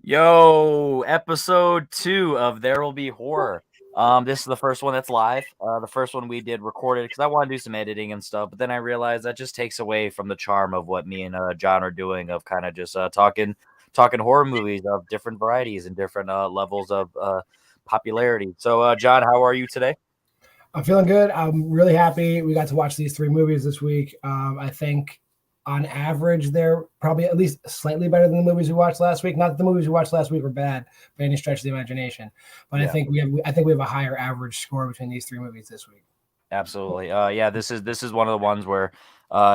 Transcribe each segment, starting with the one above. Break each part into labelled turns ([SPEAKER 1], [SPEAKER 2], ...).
[SPEAKER 1] Yo, episode 2 of There Will Be Horror. This is the first one that's live. The first one we did recorded because I want to do some editing and stuff, but then I realized that just takes away from the charm of what me and John are doing of kind of just talking horror movies of different varieties and different levels of popularity. So, John, how are you today?
[SPEAKER 2] I'm feeling good. I'm really happy we got to watch these three movies this week. I think on average, they're probably at least slightly better than the movies we watched last week. Not that the movies we watched last week were bad by any stretch of the imagination, but
[SPEAKER 1] Yeah.
[SPEAKER 2] I think we have a higher average score between these three movies this week.
[SPEAKER 1] Absolutely. Yeah, this is one of the ones where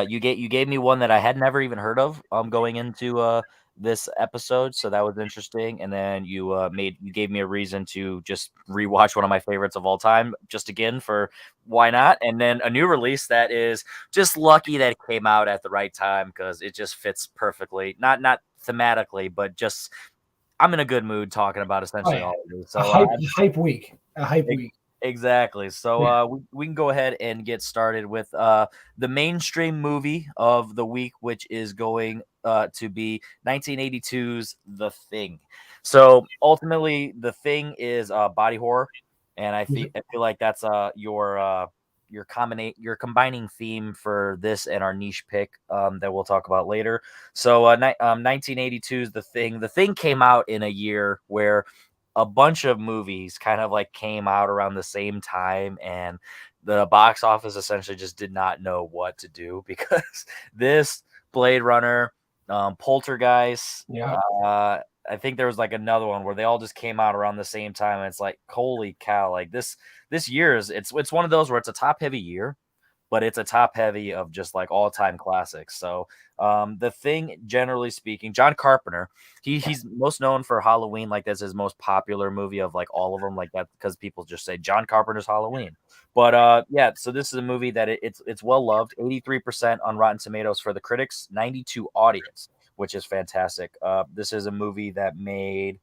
[SPEAKER 1] you gave me one that I had never even heard of going into this episode, so that was interesting. And then you gave me a reason to just rewatch one of my favorites of all time, just again for why not? And then a new release that is just lucky that it came out at the right time because it just fits perfectly. Not thematically, but just I'm in a good mood talking about
[SPEAKER 2] Oh
[SPEAKER 1] essentially
[SPEAKER 2] yeah,
[SPEAKER 1] all of these.
[SPEAKER 2] a
[SPEAKER 1] So
[SPEAKER 2] hype week, a hype week.
[SPEAKER 1] exactly. So
[SPEAKER 2] Yeah.
[SPEAKER 1] we can go ahead and get started with the mainstream movie of the week, which is going to be 1982's The Thing. So ultimately, The Thing is body horror, and I feel like that's your combining theme for this and our niche pick that we'll talk about later. So 1982's The Thing. The Thing came out in a year where a bunch of movies kind of like came out around the same time, and the box office essentially just did not know what to do because this Blade Runner, Poltergeist,
[SPEAKER 2] Yeah.
[SPEAKER 1] I think there was like another one where they all just came out around the same time, and it's like holy cow, like this year is it's one of those where it's a top heavy year, but it's a top heavy of just like all time classics. So The Thing, generally speaking, John Carpenter, he's most known for Halloween, like that's his most popular movie of like all of them, like that because people just say John Carpenter's Halloween. But yeah, so this is a movie that it's well loved, 83% on Rotten Tomatoes for the critics, 92 audience, which is fantastic. This is a movie that made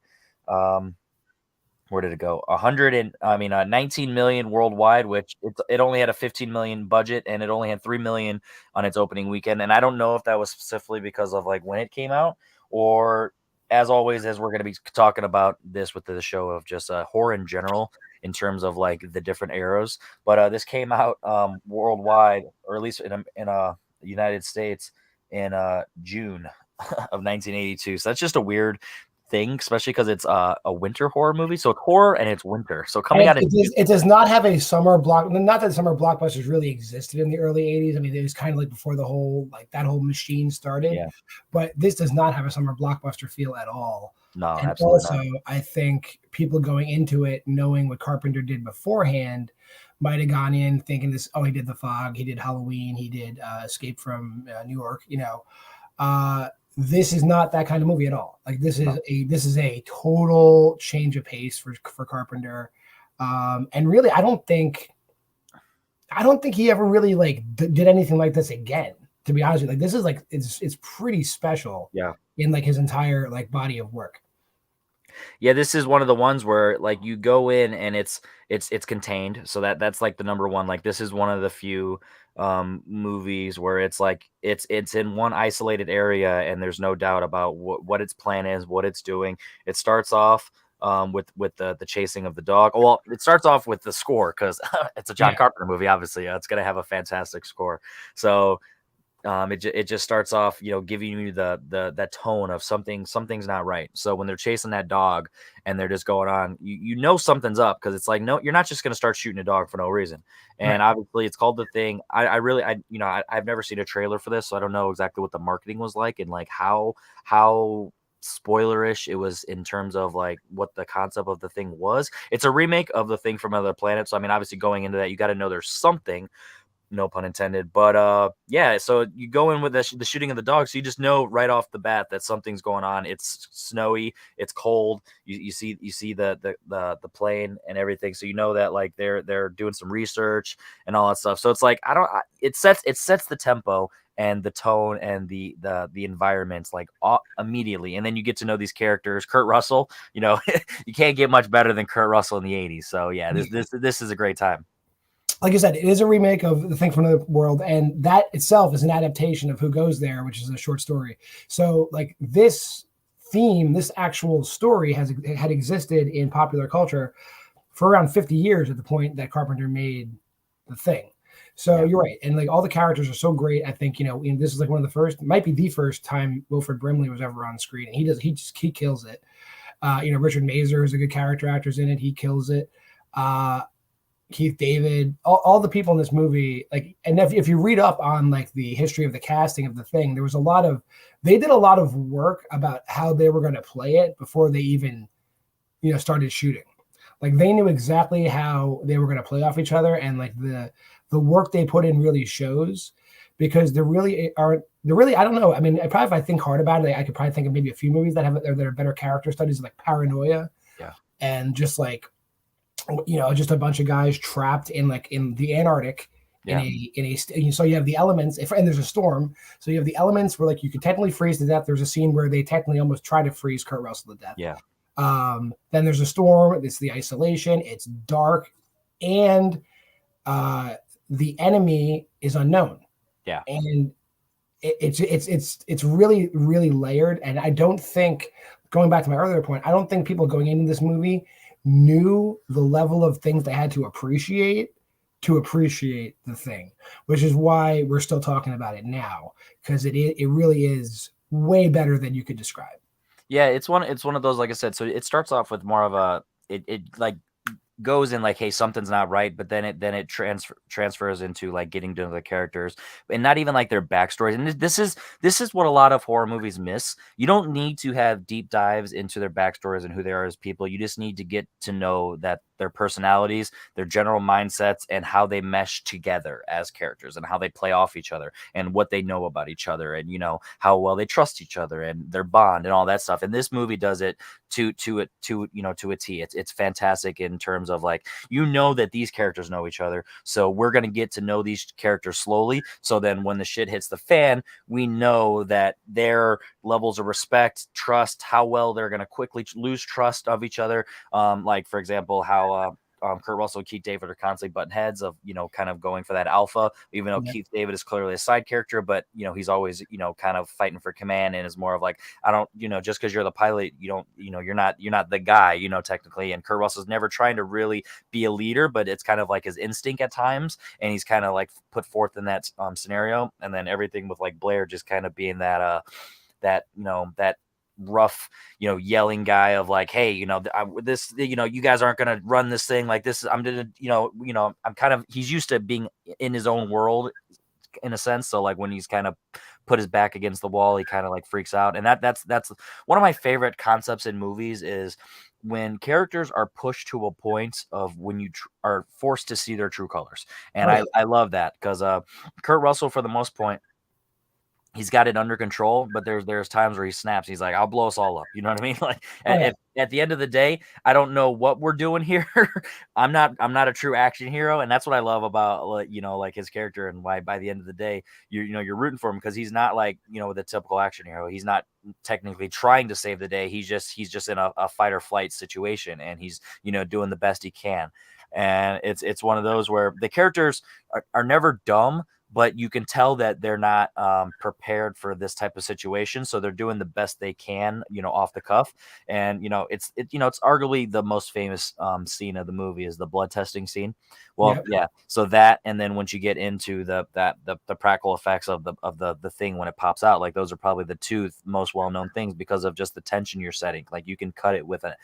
[SPEAKER 1] where did it go? 19 million worldwide, which it only had a 15 million budget and it only had 3 million on its opening weekend. And I don't know if that was specifically because of like when it came out, or as always, as we're going to be talking about this with the show of just horror in general in terms of like the different eras. But this came out worldwide, or at least in United States in June of 1982. So that's just a weird thing, especially because it's a winter horror movie. So it's horror and it's winter. So coming
[SPEAKER 2] And
[SPEAKER 1] out in
[SPEAKER 2] it does not have a summer block. Not that summer blockbusters really existed in the early '80s. I mean, it was kind of like before the whole that whole machine started.
[SPEAKER 1] yeah,
[SPEAKER 2] But this does not have a summer blockbuster feel at all.
[SPEAKER 1] no,
[SPEAKER 2] And
[SPEAKER 1] absolutely
[SPEAKER 2] also,
[SPEAKER 1] not.
[SPEAKER 2] I think people going into it knowing what Carpenter did beforehand might have gone in thinking this. Oh, he did The Fog, he did Halloween, he did Escape from New York. This is not that kind of movie at all. Like
[SPEAKER 1] No.
[SPEAKER 2] this is a total change of pace for Carpenter. And really, I don't think he ever really did anything like this again. To be honest with you, like this is like it's pretty special
[SPEAKER 1] Yeah.
[SPEAKER 2] in like his entire like body of work.
[SPEAKER 1] Yeah, this is one of the ones where like you go in and it's contained. So that's like the number one. Like this is one of the few movies where it's like it's in one isolated area and there's no doubt about what its plan is, what it's doing. It starts off with the chasing of the dog. Well, it starts off with the score because it's a John
[SPEAKER 2] Yeah.
[SPEAKER 1] Carpenter movie, obviously. It's gonna have a fantastic score. So it just starts off, giving you the that tone of something's not right. So when they're chasing that dog and they're just going on, you know something's up because it's like no, you're not just gonna start shooting a dog for no reason.
[SPEAKER 2] Right.
[SPEAKER 1] And obviously, it's called The Thing. I really I've never seen a trailer for this, so I don't know exactly what the marketing was like and like how spoilerish it was in terms of like what the concept of The Thing was. It's a remake of The Thing from Another Planet, so I mean, obviously going into that, you got to know there's something, no pun intended. But yeah, so you go in with the shooting of the dog, so you just know right off the bat that something's going on. It's snowy, it's cold. You see the plane and everything, so you know that like they're doing some research and all that stuff. So it's like it sets the tempo and the tone and the environments like immediately, and then you get to know these characters. Kurt Russell, you can't get much better than Kurt Russell in the '80s. So yeah, this is a great time.
[SPEAKER 2] Like I said, it is a remake of The Thing from Another World, and that itself is an adaptation of Who Goes There, which is a short story. So, like this theme, this actual story had existed in popular culture for around 50 years at the point that Carpenter made The Thing. So you're right. And like all the characters are so great. I think, this is like one of the first, might be the first time Wilford Brimley was ever on screen. And he kills it. Richard Mazur is a good character actor's in it. He kills it. Keith David, all the people in this movie, like, and if you read up on like the history of the casting of The Thing, there was they did a lot of work about how they were going to play it before they even, started shooting. Like they knew exactly how they were going to play off each other, and like the work they put in really shows, because there really, I don't know. I mean, if I think hard about it, I could probably think of maybe a few movies that are better character studies, like Paranoia.
[SPEAKER 1] Yeah.
[SPEAKER 2] And just like, just a bunch of guys trapped in the Antarctic so you have the elements, and there's a storm. So you have the elements where like you could technically freeze to death. There's a scene where they technically almost try to freeze Kurt Russell to death.
[SPEAKER 1] Yeah.
[SPEAKER 2] Then there's a storm. It's the isolation. It's dark, and the enemy is unknown.
[SPEAKER 1] Yeah.
[SPEAKER 2] And it's really, really layered. And I don't think, going back to my earlier point, I don't think people going into this movie knew the level of things they had to appreciate The Thing, which is why we're still talking about it now, because it really is way better than you could describe.
[SPEAKER 1] Yeah, it's one of those, like I said, so it starts off with more of a it like goes in like, hey, something's not right, but then it transfers into like getting to the characters, and not even like their backstories. And this is what a lot of horror movies miss. You don't need to have deep dives into their backstories and who they are as people. You just need to get to know that their personalities, their general mindsets, and how they mesh together as characters, and how they play off each other, and what they know about each other, and how well they trust each other, and their bond, and all that stuff. And this movie does it to a T. It's fantastic in terms of like, that these characters know each other, so we're going to get to know these characters slowly, so then when the shit hits the fan, we know that their levels of respect, trust, how well they're going to quickly lose trust of each other. Like for example, how Kurt Russell and Keith David are constantly butting heads of, kind of going for that alpha, even though Keith David is clearly a side character, but, he's always, kind of fighting for command, and is more of like, I don't, just because you're the pilot, you're not the guy, technically. And Kurt Russell's never trying to really be a leader, but it's kind of like his instinct at times. And he's kind of like put forth in that scenario. And then everything with like Blair just kind of being that rough, yelling guy of like, hey, you guys aren't gonna run this thing like this. I'm gonna, I'm kind of, he's used to being in his own world in a sense. So like when he's kind of put his back against the wall, he kind of like freaks out. And that's one of my favorite concepts in movies, is when characters are pushed to a point of when you are forced to see their true colors. And I love that, because Kurt Russell, for the most point, he's got it under control, but there's times where he snaps. He's like, I'll blow us all up. You know what I mean? Like at the end of the day, I don't know what we're doing here. I'm not a true action hero. And that's what I love about, like his character, and why by the end of the day, you're rooting for him, because he's not like, the typical action hero. He's not technically trying to save the day. He's just in a fight or flight situation, and he's, doing the best he can. And it's one of those where the characters are never dumb, but you can tell that they're not prepared for this type of situation. So they're doing the best they can, off the cuff. And, it's arguably the most famous scene of the movie is the blood testing scene. Well, yeah. So that, and then once you get into the practical effects of the thing when it pops out, like those are probably the two most well-known things, because of just the tension you're setting. Like you can cut it with a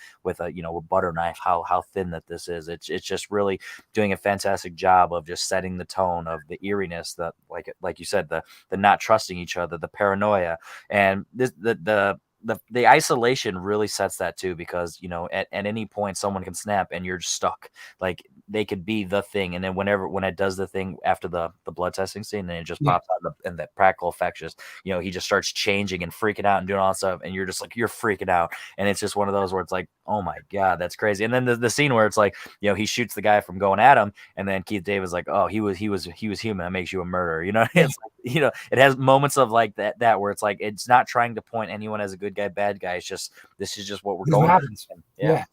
[SPEAKER 1] butter knife, how thin that this is. It's just really doing a fantastic job of just setting the tone of the eeriness, that like you said, the not trusting each other, the paranoia, and the isolation really sets that too, because at any point someone can snap and you're stuck. Like they could be the thing, and then when it does the thing after the blood testing scene, then it just pops out, and that practical effects just he just starts changing and freaking out and doing all that stuff, and you're just like, you're freaking out. And it's just one of those where it's like, oh my god, that's crazy. And then the scene where it's like, he shoots the guy from going at him, and then Keith David's like, oh, he was human, that makes you a murderer. It's like, it has moments of like that where it's like, it's not trying to point anyone as a good guy, bad guy. It's just, this is just what we're going with.
[SPEAKER 2] Yeah.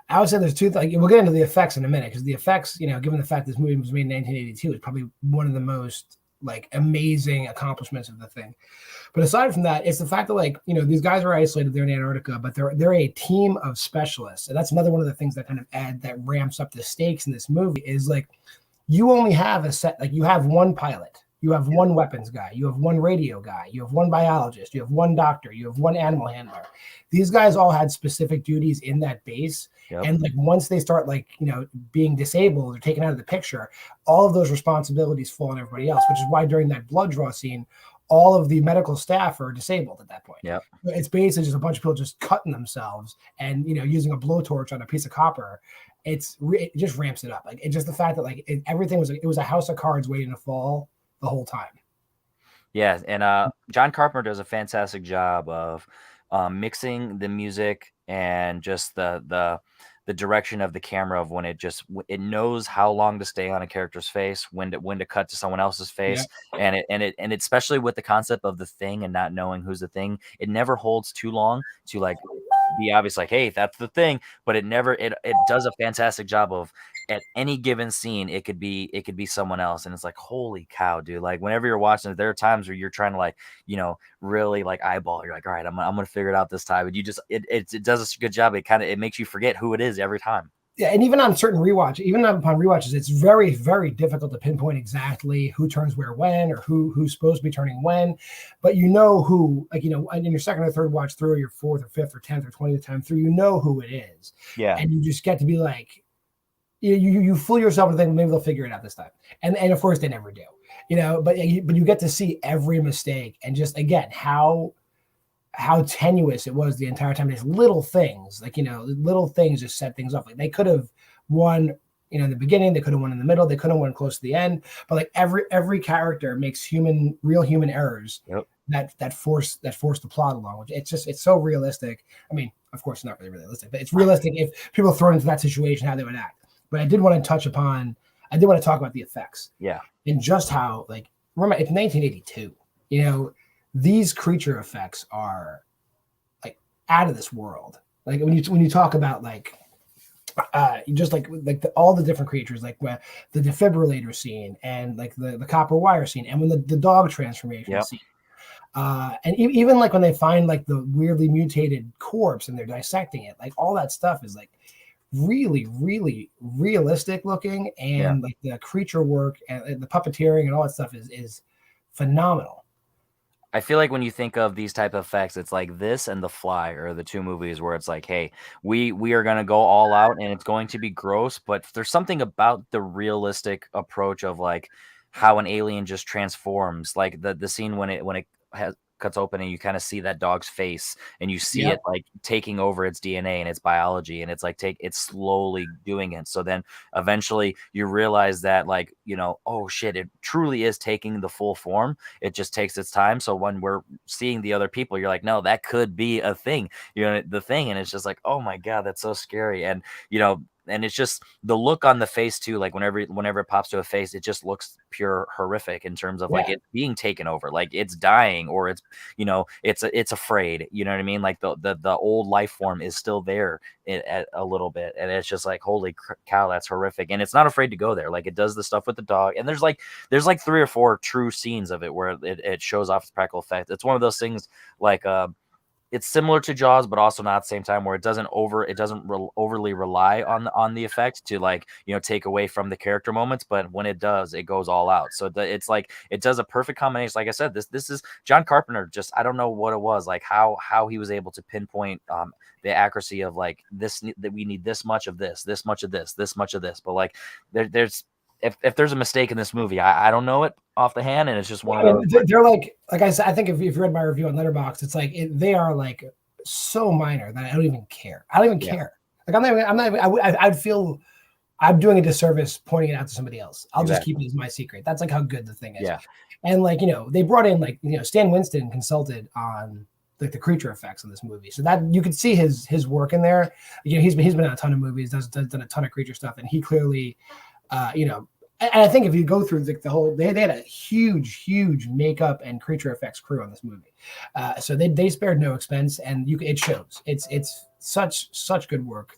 [SPEAKER 2] I would say there's two things. We'll get into the effects in a minute, because the effects, given the fact this movie was made in 1982, is probably one of the most like amazing accomplishments of the thing. But aside from that, it's the fact that, like, you know, these guys are isolated there in Antarctica, but they're a team of specialists. And that's another one of the things that kind of that ramps up the stakes in this movie is like, you only have a set, like you have one pilot, you have one weapons guy, you have one radio guy, you have one biologist, you have one doctor, you have one animal handler. These guys all had specific duties in that base. Yep. And like once they start, like, you know, being disabled or taken out of the picture, all of those responsibilities fall on everybody else, which is why during that blood draw scene, all of the medical staff are disabled at that point.
[SPEAKER 1] Yeah,
[SPEAKER 2] it's basically just a bunch of people just cutting themselves and, you know, using a blowtorch on a piece of copper. It just ramps it up. Like, it's just the fact that like everything was, it was a house of cards waiting to fall the whole time.
[SPEAKER 1] Yeah, and John Carpenter does a fantastic job of mixing the music and just the direction of the camera of when it knows how long to stay on a character's face, when to cut to someone else's face. Yeah. And it especially with the concept of the thing and not knowing who's the thing, it never holds too long to like be obvious, like, hey, that's the thing, but it does a fantastic job of at any given scene it could be someone else, and it's like, holy cow, dude. Like whenever you're watching it, there are times where you're trying to, like, you know, really like eyeball, you're like, all right, I'm gonna figure it out this time, and you just it does a good job. It makes you forget who it is every time.
[SPEAKER 2] Yeah, and even on certain even upon rewatches, it's very, very difficult to pinpoint exactly who turns where when, or who's supposed to be turning when. But you know who, like, you know, in your second or third watch through, or your fourth or fifth or 10th or 20th time through, you know who it is.
[SPEAKER 1] Yeah.
[SPEAKER 2] And you just get to be like, you fool yourself and think maybe they'll figure it out this time. And of course they never do. You know, but you get to see every mistake and just, again, how tenuous it was the entire time. These little things, like, you know, little things just set things off. Like they could have won, you know, in the beginning, they could have won in the middle, they could have won close to the end. But like every character makes real human errors.
[SPEAKER 1] Yep.
[SPEAKER 2] that force the plot along. Which it's so realistic. I mean, of course, it's not really realistic, but it's realistic if people are thrown into that situation, how they would act. But I did want to talk about the effects.
[SPEAKER 1] Yeah.
[SPEAKER 2] And just how, like, remember, it's 1982. You know, these creature effects are like out of this world. Like when you talk about like just like all the different creatures, like the defibrillator scene and like the copper wire scene, and when the dog transformation scene, and even like when they find like the weirdly mutated corpse and they're dissecting it, like all that stuff is like really, really realistic looking, and like the creature work and the puppeteering and all that stuff is phenomenal.
[SPEAKER 1] I feel like when you think of these type of effects, it's like this and The Fly are the two movies where it's like, hey, we are going to go all out and it's going to be gross, but there's something about the realistic approach of like how an alien just transforms, like the scene when it cuts open and you kind of see that dog's face and you see it like taking over its DNA and its biology, and it's like it's slowly doing it. So then eventually you realize that, like, you know, oh shit, it truly is taking the full form. It just takes its time. So when we're seeing the other people, you're like, no, that could be a thing, you know, the thing. And it's just like, oh my God, that's so scary. And, you know, and it's just the look on the face too. Like whenever it pops to a face, it just looks pure horrific in terms of like it being taken over, like it's dying, or it's, you know, it's afraid. You know what I mean? Like the old life form is still there a little bit, and it's just like, holy cow, that's horrific. And it's not afraid to go there. Like it does the stuff with the dog, and there's like 3 or 4 true scenes of it where it shows off its practical effect. It's one of those things like it's similar to Jaws, but also not at the same time, where it doesn't overly rely on the effects to, like, you know, take away from the character moments. But when it does, it goes all out. So it's like it does a perfect combination. Like I said, this is John Carpenter. Just, I don't know what it was, like how he was able to pinpoint the accuracy of like this, that we need this much of this much of this much of this. But like there's if there's a mistake in this movie, I don't know it off the hand, and it's just one of those.
[SPEAKER 2] They're like I said, I think if you read my review on Letterboxd, it's like they are like so minor that I don't even care. I don't even care. Like I'm not even, I'd feel I'm doing a disservice pointing it out to somebody else. I'll just keep it as my secret. That's like how good the thing is. Yeah. And like, you know, they brought in, like, you know, Stan Winston consulted on like the creature effects in this movie, so that you could see his work in there. You know, he's been on a ton of movies, done a ton of creature stuff, and he clearly, you know. And I think if you go through the whole, they had a huge makeup and creature effects crew on this movie, so they spared no expense, and it shows. It's such good work,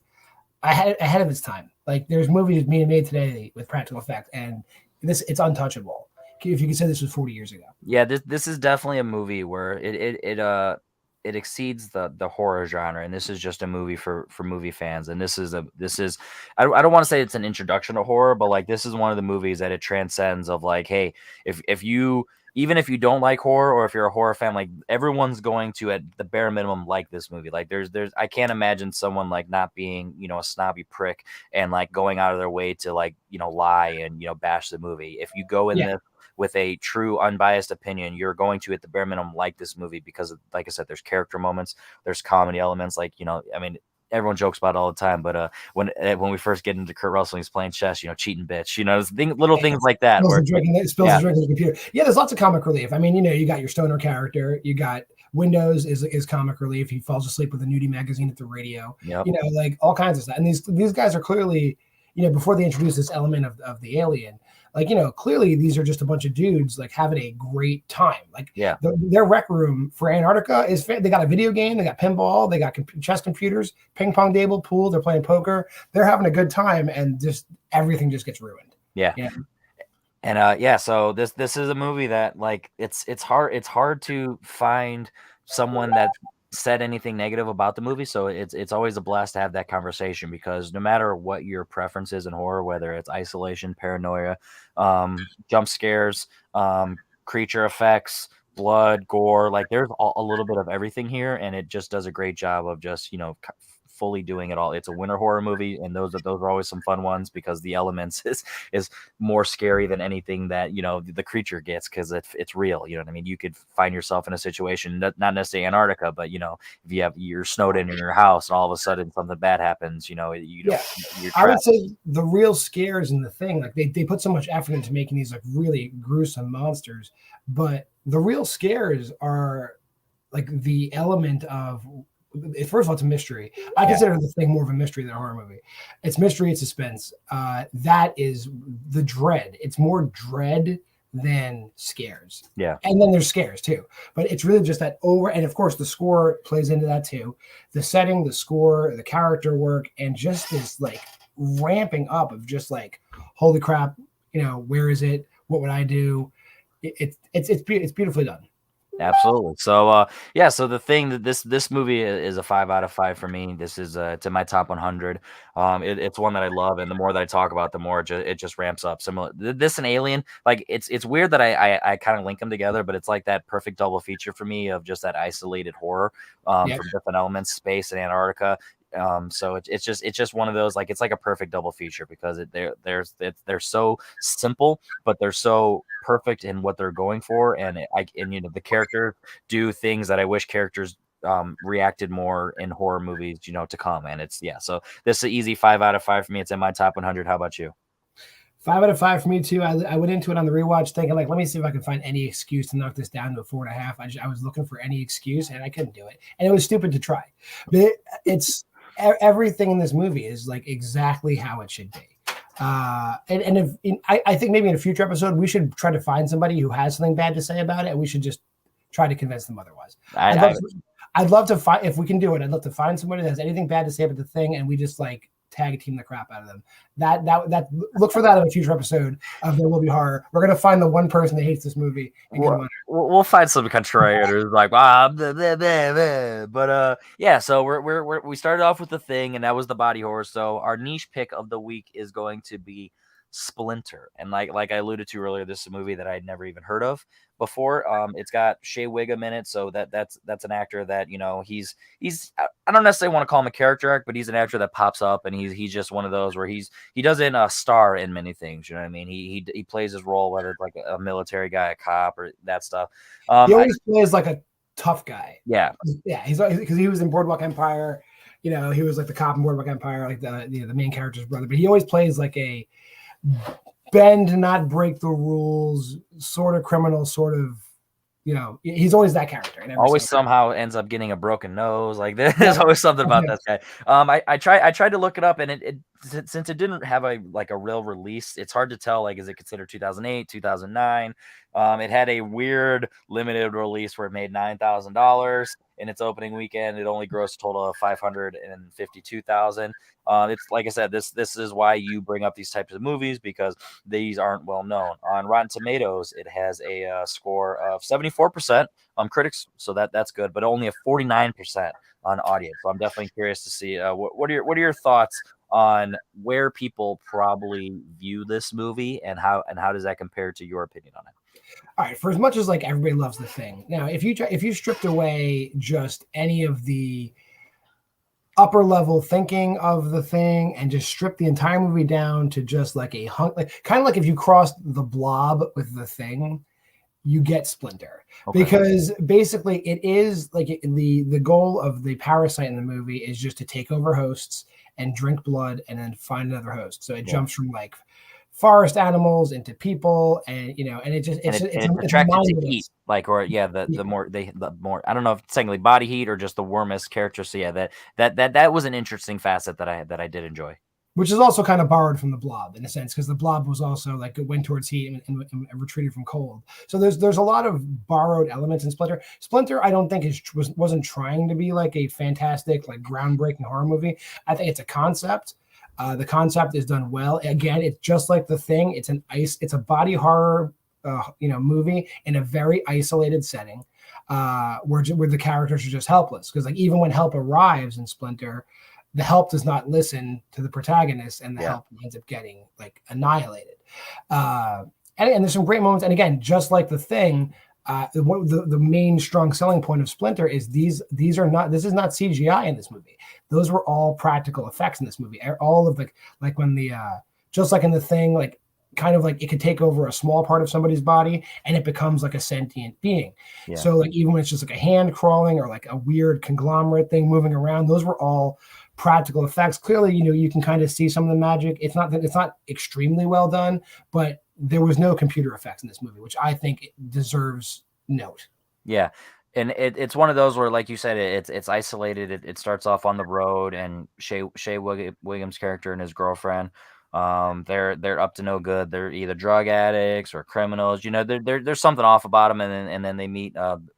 [SPEAKER 2] ahead of its time. Like there's movies being made today with practical effect, and it's untouchable. if you could say this was 40 years ago.
[SPEAKER 1] Yeah, this is definitely a movie where it exceeds the horror genre, and this is just a movie for movie fans. And this is I don't want to say it's an introduction to horror, but like this is one of the movies that it transcends of like, hey, if you even if you don't like horror or if you're a horror fan, like everyone's going to at the bare minimum like this movie. Like there's I can't imagine someone like not being, a snobby prick and like going out of their way to like, lie and bash the movie. If you go in
[SPEAKER 2] Yeah.
[SPEAKER 1] this with a true unbiased opinion, you're going to at the bare minimum like this movie because like I said, there's character moments, there's comedy elements, like, I mean, everyone jokes about it all the time, but when we first get into Kurt Russell, he's playing chess, cheating bitch, little things like that.
[SPEAKER 2] Spills
[SPEAKER 1] Where
[SPEAKER 2] the drink, spills
[SPEAKER 1] yeah.
[SPEAKER 2] the drink on the computer. Yeah, there's lots of comic relief. I mean, you got your stoner character, you got Windows is comic relief. He falls asleep with a nudie magazine at the radio.
[SPEAKER 1] Yep.
[SPEAKER 2] Like all kinds of stuff. And these guys are clearly, before they introduce this element of the alien, like, clearly these are just a bunch of dudes like having a great time. Like,
[SPEAKER 1] yeah,
[SPEAKER 2] their rec room for Antarctica they got a video game, they got pinball, they got chess computers, ping pong table, pool, they're playing poker, they're having a good time, and just everything just gets ruined.
[SPEAKER 1] Yeah. And so this is a movie that like it's hard to find someone that said anything negative about the movie. So it's always a blast to have that conversation, because no matter what your preference is in horror, whether it's isolation, paranoia, jump scares, creature effects, blood, gore, like there's a little bit of everything here, and it just does a great job of just fully doing it all. It's a winter horror movie, and those are always some fun ones because the elements is more scary than anything that the creature gets, because it's real. You know what I mean? You could find yourself in a situation, not necessarily Antarctica, but if you're snowed in your house and all of a sudden something bad happens,
[SPEAKER 2] I would say the real scares in the thing, like they put so much effort into making these like really gruesome monsters, but the real scares are like the element of, first of all, it's a mystery. I consider the thing more of a mystery than a horror movie. It's mystery, it's suspense. That is the dread. It's more dread than scares.
[SPEAKER 1] Yeah.
[SPEAKER 2] And then there's scares too. But it's really just that and of course the score plays into that too. The setting, the score, the character work, and just this like ramping up of just like, holy crap, where is it? What would I do? It's beautifully done.
[SPEAKER 1] Absolutely. So so the thing that this movie is a 5 out of 5 for me. This is it's in my top 100. It's one that I love, and the more that I talk about, the more it just ramps up. Similar this and Alien, like it's weird that I kind of link them together, but it's like that perfect double feature for me of just that isolated horror from different elements, space and Antarctica. So it's just one of those, like it's like a perfect double feature, because they're so simple, but they're so perfect in what they're going for, and the characters do things that I wish characters reacted more in horror movies to come. And so this is an easy 5 out of 5 for me. It's in my top 100. How about you?
[SPEAKER 2] 5 out of 5 for me too. I went into it on the rewatch thinking like, let me see if I can find any excuse to knock this down to a 4.5. I was looking for any excuse, and I couldn't do it, and it was stupid to try. But it's everything in this movie is like exactly how it should be. I think maybe in a future episode we should try to find somebody who has something bad to say about it, and we should just try to convince them otherwise. I'd love to find, if we can do it, I'd love to find somebody that has anything bad to say about the thing, and we just like tag team the crap out of them. That look for that in a future episode of There Will Be Horror. We're gonna find the one person that hates this movie. And
[SPEAKER 1] we'll find some contrarians like blah, blah, blah, blah. But so we started off with The Thing, and that was the body horror. So our niche pick of the week is going to be Splinter. And like I alluded to earlier, this is a movie that I'd never even heard of before. It's got Shea Wiggum in it, so that's an actor that he's I don't necessarily want to call him a character actor, but he's an actor that pops up, and he's just one of those where he doesn't star in many things. You know what I mean? He plays his role, whether it's like a military guy, a cop, or that stuff.
[SPEAKER 2] He always plays like a tough guy.
[SPEAKER 1] Yeah,
[SPEAKER 2] he's because he was in Boardwalk Empire. He was like the cop in Boardwalk Empire, like the main character's brother. But he always plays like a bend, not break the rules, sort of criminal, sort of, he's always that character.
[SPEAKER 1] Always somehow ends up getting a broken nose. Like there's always something about that guy. I tried to look it up, and it since it didn't have a real release, it's hard to tell. Like, is it considered 2008, 2009? It had a weird limited release where it made $9,000. in its opening weekend. It only grossed a total of 552,000. It's like I said, this is why you bring up these types of movies, because these aren't well known. On Rotten Tomatoes, it has a score of 74% on critics, so that's good, but only a 49% on audience. So I'm definitely curious to see what are your thoughts on where people probably view this movie, and how does that compare to your opinion on it?
[SPEAKER 2] All right, for as much as like everybody loves The Thing, now if you stripped away just any of the upper level thinking of The Thing and just strip the entire movie down to just like a hunk, like kind of like if you crossed The Blob with The Thing, you get Splinter.
[SPEAKER 1] Okay.
[SPEAKER 2] Because basically it is like the goal of the parasite in the movie is just to take over hosts and drink blood and then find another host. So it jumps from like forest animals into people, and and it's
[SPEAKER 1] attracted to heat, like, or the more I don't know if it's technically body heat or just the warmest character. So yeah, that was an interesting facet that I did enjoy.
[SPEAKER 2] Which is also kind of borrowed from the Blob in a sense, because the Blob was also like it went towards heat and retreated from cold. So there's a lot of borrowed elements in Splinter. Splinter, I don't think wasn't trying to be like a fantastic, like groundbreaking horror movie. I think it's a concept. The concept is done well. Again, it's just like The Thing. It's a body horror, movie in a very isolated setting, where the characters are just helpless. Because like even when help arrives in Splinter, the help does not listen to the protagonist, and the help ends up getting like annihilated. And there's some great moments. And again, just like The Thing, the main strong selling point of Splinter is this is not CGI in this movie. Those were all practical effects in this movie. All of like when just like in The Thing, like kind of like it could take over a small part of somebody's body and it becomes like a sentient being. Yeah. So like even when it's just like a hand crawling or like a weird conglomerate thing moving around, those were all practical effects. Clearly, you can kind of see some of the magic. It's not extremely well done, but there was no computer effects in this movie, which I think deserves note.
[SPEAKER 1] Yeah. And it's one of those where, like you said, it's isolated. It starts off on the road, and Shea Williams' character and his girlfriend, they're up to no good. They're either drug addicts or criminals. There's something off about them, and then they meet.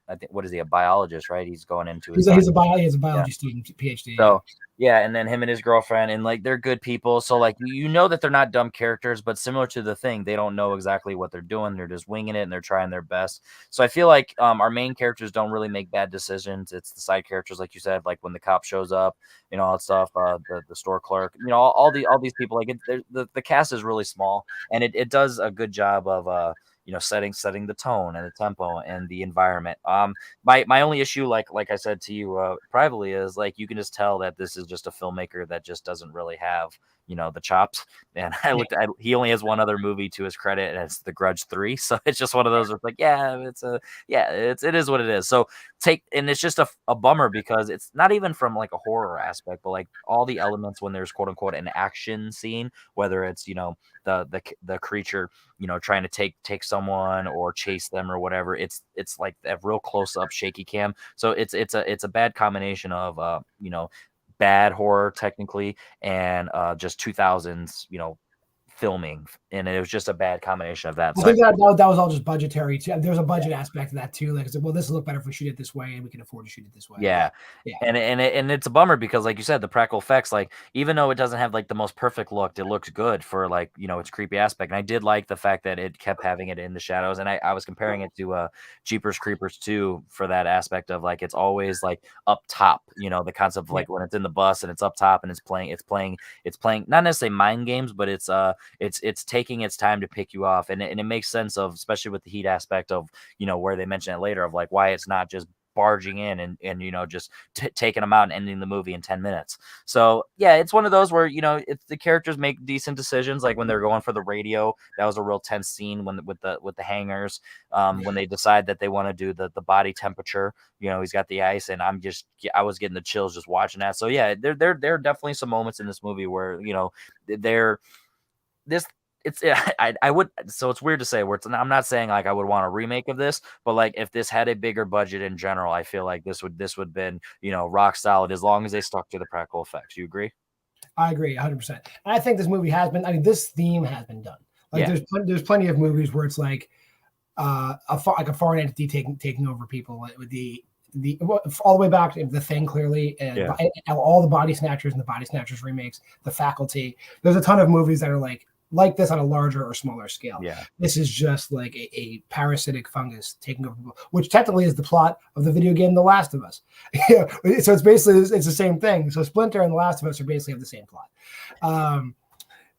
[SPEAKER 1] I think, what is he, a biologist, right? He's going into
[SPEAKER 2] he's a biology student, PhD.
[SPEAKER 1] So yeah, and then him and his girlfriend, and like they're good people. So like that they're not dumb characters, but similar to The Thing, they don't know exactly what they're doing. They're just winging it, and they're trying their best. So I feel like our main characters don't really make bad decisions. It's the side characters, like you said, like when the cop shows up, all that stuff. The store clerk, all these people. Like the cast is really small, and it does a good job of setting the tone and the tempo and the environment. My only issue, like I said to you privately, is like you can just tell that this is just a filmmaker that just doesn't really have the chops. And he only has one other movie to his credit, and it's The Grudge 3. So it's just one of those where it's like, it is what it is. So and it's just a bummer, because it's not even from like a horror aspect, but like all the elements when there's quote unquote an action scene, whether it's the creature trying to take someone or chase them or whatever, it's like a real close up shaky cam. So it's a bad combination of bad horror technically, and just 2000s filming, and it was just a bad combination of that.
[SPEAKER 2] I think that was all just budgetary too. There's a budget aspect to that too. Like I said, well, this will look better if we shoot it this way, and we can afford to shoot it this way.
[SPEAKER 1] Yeah. And it's a bummer, because like you said, the practical effects, like even though it doesn't have like the most perfect look, it looks good for like its creepy aspect. And I did like the fact that it kept having it in the shadows, and I was comparing it to Jeepers Creepers 2 for that aspect of like it's always like up top, the concept of like when it's in the bus and it's up top and it's playing not necessarily mind games, but it's taking its time to pick you off, and it makes sense of, especially with the heat aspect of where they mention it later, of like why it's not just barging in and just taking them out and ending the movie in 10 minutes. So yeah, it's one of those where it's the characters make decent decisions, like when they're going for the radio. That was a real tense scene with the hangers, when they decide that they want to do the body temperature. He's got the ice, and I was getting the chills just watching that. So yeah, there are definitely some moments in this movie where I would, so it's weird to say where I'm not saying like I would want a remake of this, but like if this had a bigger budget in general, I feel like this would been rock solid, as long as they stuck to the practical effects. You agree?
[SPEAKER 2] I agree 100%. And I think this movie has been, this theme has been done. Like there's plenty of movies where it's like a foreign entity taking over people with the all the way back to The Thing, clearly, and
[SPEAKER 1] Yeah.
[SPEAKER 2] all the Body Snatchers and the Body Snatchers remakes, The Faculty. There's a ton of movies that are like this on a larger or smaller scale.
[SPEAKER 1] Yeah.
[SPEAKER 2] This is just like a parasitic fungus taking over, which technically is the plot of the video game The Last of Us. So it's basically it's the same thing. So Splinter and The Last of Us are basically have the same plot.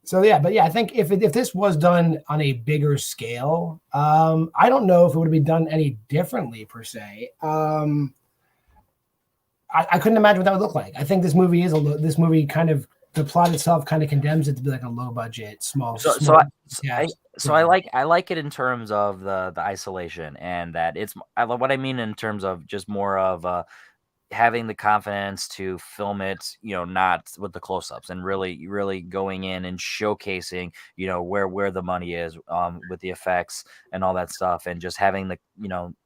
[SPEAKER 2] So yeah, but yeah, I think if this was done on a bigger scale, I don't know if it would be done any differently per se. I couldn't imagine what that would look like. I think this movie this movie kind of, the plot itself kind of condemns it to be like a low budget, small.
[SPEAKER 1] I like it in terms of the isolation, and that what I mean in terms of just more of having the confidence to film it, not with the close-ups, and really going in and showcasing, where the money is, with the effects and all that stuff, and just having the,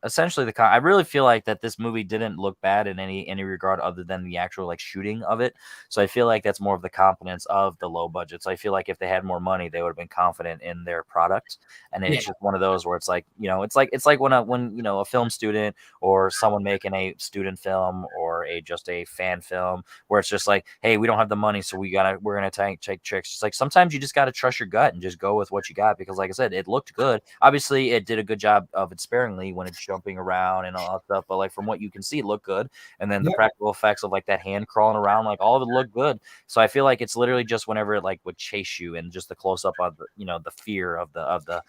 [SPEAKER 1] essentially I really feel like that this movie didn't look bad in any regard other than the actual like shooting of it. So I feel like that's more of the confidence of the low budget. So I feel like if they had more money, they would have been confident in their product. And it's just one of those where it's like, it's like when a film student or someone making a student film or just a fan film, where it's just like, hey, we don't have the money, so we're gonna take tricks. It's like sometimes you just got to trust your gut and just go with what you got, because like I said, it looked good. Obviously it did a good job of it sparingly when it's jumping around and all that stuff, but like from what you can see, it looked good. And then the practical effects of like that hand crawling around, like all of it looked good. So I feel like it's literally just whenever it like would chase you, and just the close up of the the fear of the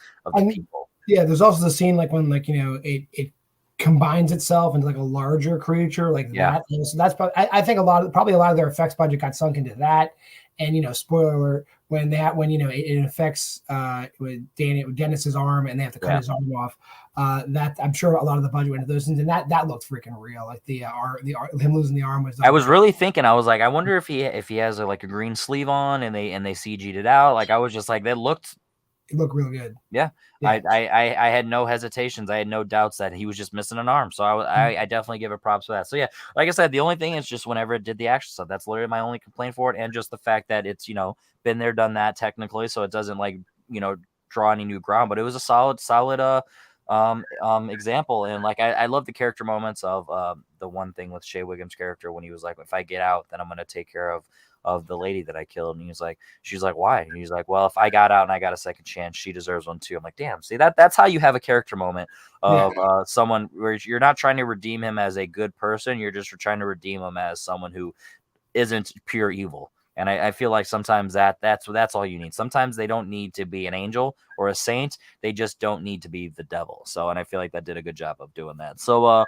[SPEAKER 1] people.
[SPEAKER 2] Yeah, there's also the scene like when it combines itself into like a larger creature like that. And so that's probably, I think probably a lot of their effects budget got sunk into that. And spoiler alert, when it affects with Dennis's arm, and they have to cut his arm off, that I'm sure a lot of the budget went into those things, and that looked freaking real. Like him losing the arm was.
[SPEAKER 1] I was really thinking, I was like, I wonder if he has a green sleeve on, and they CG'd it out. Like I was just like, it looked
[SPEAKER 2] real good.
[SPEAKER 1] Yeah. I had no hesitations. I had no doubts that he was just missing an arm. So I definitely give it props for that. So yeah, like I said, the only thing is just whenever it did the action stuff, that's literally my only complaint for it. And just the fact that it's, been there, done that technically. So it doesn't draw any new ground, but it was a solid example. And like, I love the character moments of the one thing with Shea Wiggum's character when he was like, if I get out, then I'm going to take care of the lady that I killed. And she's like, why? And he's like, well, if I got out and I got a second chance, she deserves one too. I'm like, damn, see that's how you have a character moment of someone where you're not trying to redeem him as a good person. You're just trying to redeem him as someone who isn't pure evil. And I feel like sometimes that's all you need. Sometimes they don't need to be an angel or a saint. They just don't need to be the devil. So, and I feel like that did a good job of doing that. So,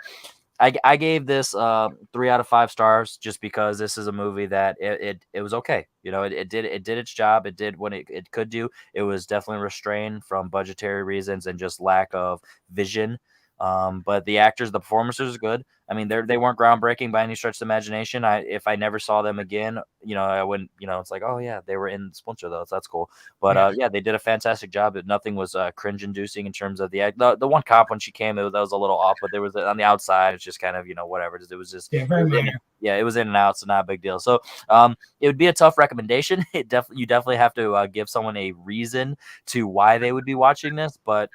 [SPEAKER 1] I gave this 3 out of 5 stars, just because this is a movie that it was okay. It did its job. It did what it could do. It was definitely restrained from budgetary reasons and just lack of vision. But the actors, the performances are good. I mean, they weren't groundbreaking by any stretch of the imagination. If I never saw them again, I wouldn't, it's like, oh yeah, they were in Splinter though. So that's cool. But yeah, they did a fantastic job. Nothing was cringe inducing in terms of the one cop when she came, that was a little off, but there was on the outside, it's just kind of, whatever. It was just,
[SPEAKER 2] very minor.
[SPEAKER 1] Yeah, it was in and out, so not a big deal. So it would be a tough recommendation. You definitely have to give someone a reason to why they would be watching this. But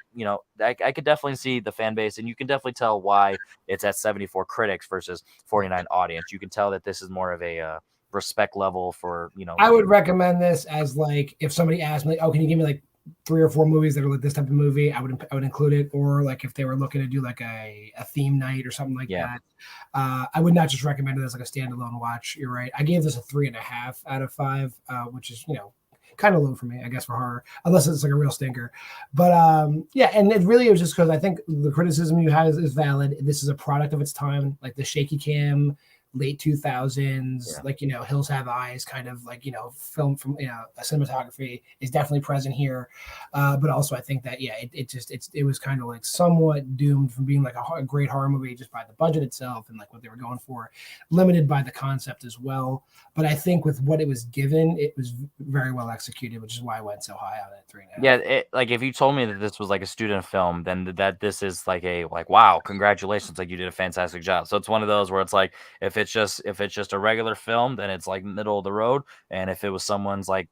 [SPEAKER 1] I could definitely see the fan base, and you can definitely tell why it's at 74 critics versus 49 audience. You can tell that this is more of a respect level for
[SPEAKER 2] I would recommend this as like, if somebody asked me, oh, can you give me like 3 or 4 movies that are like this type of movie, I would include it. Or like if they were looking to do like a theme night or something like that, I would not just recommend it as like a standalone watch. You're right. I gave this a 3.5 out of 5, which is kind of low for me, I guess, for horror, unless it's like a real stinker. But yeah, and it really was just because I think the criticism you have is valid. This is a product of its time, like the shaky cam, late 2000s, like Hills Have Eyes kind of like film from a cinematography is definitely present here, but also I think that it was kind of like somewhat doomed from being like a great horror movie just by the budget itself and like what they were going for, limited by the concept as well. But I think with what it was given, it was very well executed, which is why I went so high on it, 3.5.
[SPEAKER 1] Yeah, like if you told me that this was like a student film, then that this is like wow, congratulations, like you did a fantastic job. So it's one of those where it's like if it's just a regular film, then it's like middle of the road, and if it was someone's like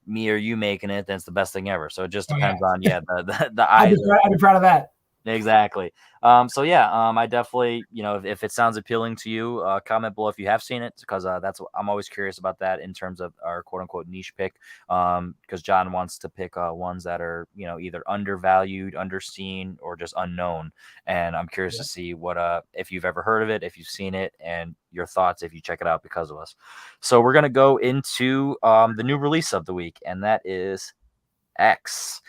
[SPEAKER 1] me or you making it, then it's the best thing ever. So it just depends on the eyes.
[SPEAKER 2] I'd be proud of that.
[SPEAKER 1] Exactly. So yeah, I definitely, if it sounds appealing to you, comment below if you have seen it, because that's what I'm always curious about that in terms of our quote unquote niche pick. Because John wants to pick ones that are, either undervalued, underseen, or just unknown. And I'm curious to see what if you've ever heard of it, if you've seen it, and your thoughts if you check it out because of us. So we're gonna go into the new release of the week, and that is X.